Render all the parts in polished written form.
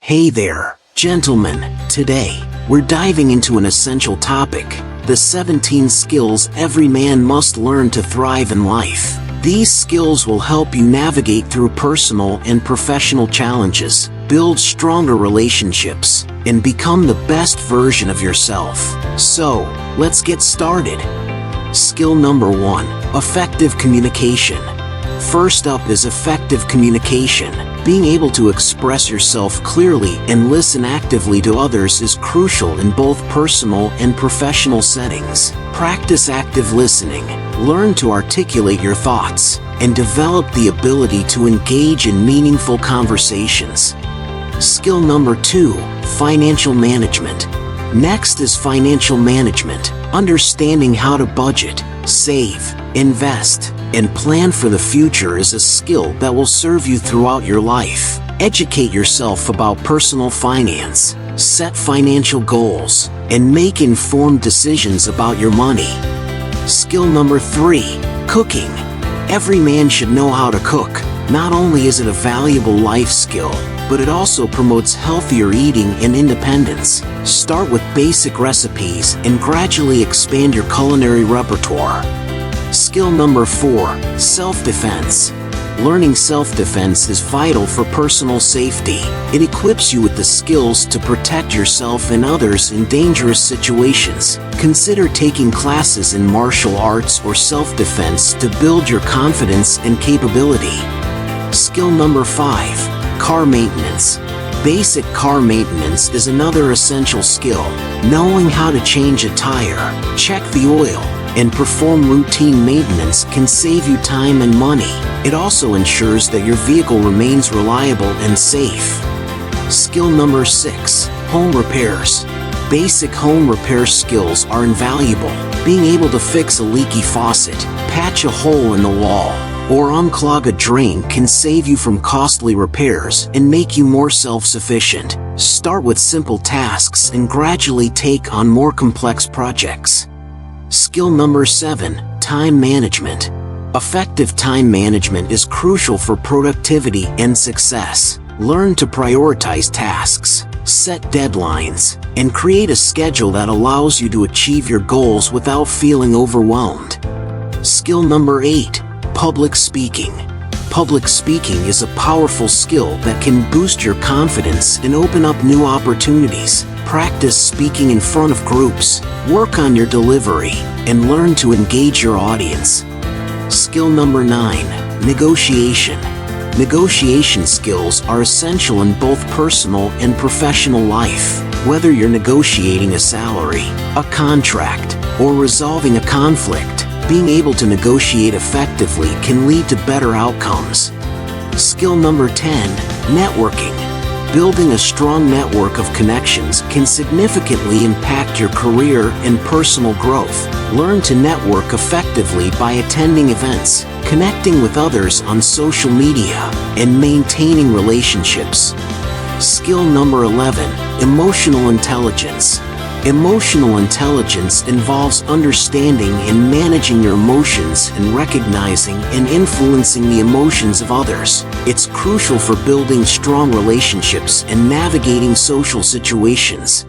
Hey there, gentlemen. Today, we're diving into an essential topic, the 17 skills every man must learn to thrive in life. These skills will help you navigate through personal and professional challenges, build stronger relationships, and become the best version of yourself. So, let's get started. Skill number 1, effective communication. First up is effective communication. Being able to express yourself clearly and listen actively to others is crucial in both personal and professional settings. Practice active listening, learn to articulate your thoughts, and develop the ability to engage in meaningful conversations. Skill number 2, financial management. Next is financial management. Understanding how to budget, save, invest, and plan for the future is a skill that will serve you throughout your life. Educate yourself about personal finance, set financial goals, and make informed decisions about your money. Skill number 3, cooking. Every man should know how to cook. Not only is it a valuable life skill, but it also promotes healthier eating and independence. Start with basic recipes and gradually expand your culinary repertoire. Skill number 4, self-defense. Learning self-defense is vital for personal safety. It equips you with the skills to protect yourself and others in dangerous situations. Consider taking classes in martial arts or self-defense to build your confidence and capability. Skill number 5, car maintenance. Basic car maintenance is another essential skill. Knowing how to change a tire, check the oil, and perform routine maintenance can save you time and money. It also ensures that your vehicle remains reliable and safe. Skill number 6, home repairs. Basic home repair skills are invaluable. Being able to fix a leaky faucet, patch a hole in the wall, or unclog a drain can save you from costly repairs and make you more self-sufficient. Start with simple tasks and gradually take on more complex projects. Skill number 7, time management. Effective time management is crucial for productivity and success. Learn to prioritize tasks, set deadlines, and create a schedule that allows you to achieve your goals without feeling overwhelmed. Skill number 8, public speaking. Public speaking is a powerful skill that can boost your confidence and open up new opportunities. Practice speaking in front of groups, work on your delivery, and learn to engage your audience. Skill number 9, negotiation. Negotiation skills are essential in both personal and professional life. Whether you're negotiating a salary, a contract, or resolving a conflict, being able to negotiate effectively can lead to better outcomes. Skill number 10, networking. Building a strong network of connections can significantly impact your career and personal growth. Learn to network effectively by attending events, connecting with others on social media, and maintaining relationships. Skill number 11, emotional intelligence. Emotional intelligence involves understanding and managing your emotions and recognizing and influencing the emotions of others. It's crucial for building strong relationships and navigating social situations.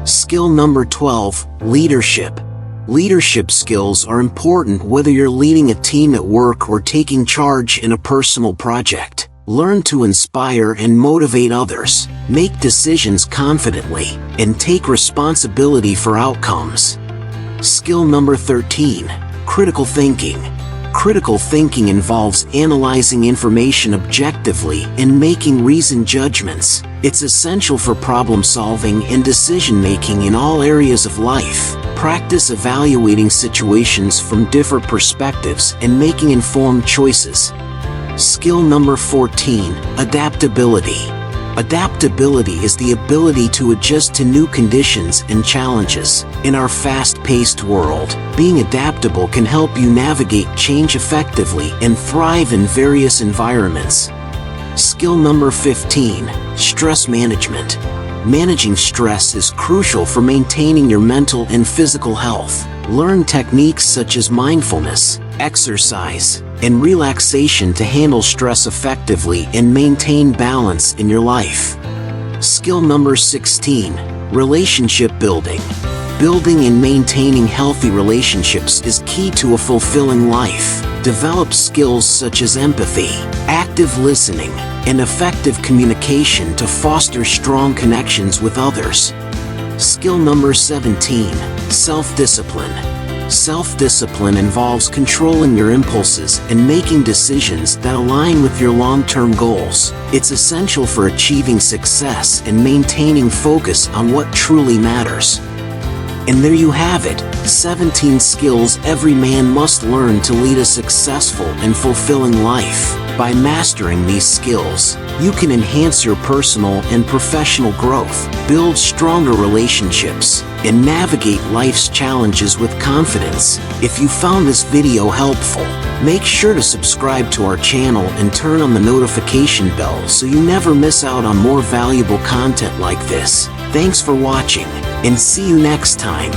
Skill number 12, leadership. Leadership skills are important whether you're leading a team at work or taking charge in a personal project. Learn to inspire and motivate others, make decisions confidently, and take responsibility for outcomes. Skill number 13, critical thinking. Critical thinking involves analyzing information objectively and making reasoned judgments. It's essential for problem solving and decision making in all areas of life. Practice evaluating situations from different perspectives and making informed choices. Skill number 14, adaptability. Adaptability is the ability to adjust to new conditions and challenges. In our fast-paced world, being adaptable can help you navigate change effectively and thrive in various environments. Skill number 15, stress management. Managing stress is crucial for maintaining your mental and physical health. Learn techniques such as mindfulness, exercise, and relaxation to handle stress effectively and maintain balance in your life. Skill number 16, relationship building. Building and maintaining healthy relationships is key to a fulfilling life. Develop skills such as empathy, active listening, and effective communication to foster strong connections with others. Skill number 17, self-discipline. Self-discipline involves controlling your impulses and making decisions that align with your long-term goals. It's essential for achieving success and maintaining focus on what truly matters. And there you have it, 17 skills every man must learn to lead a successful and fulfilling life. By mastering these skills, you can enhance your personal and professional growth, build stronger relationships, and navigate life's challenges with confidence. If you found this video helpful, make sure to subscribe to our channel and turn on the notification bell so you never miss out on more valuable content like this. Thanks for watching, and see you next time.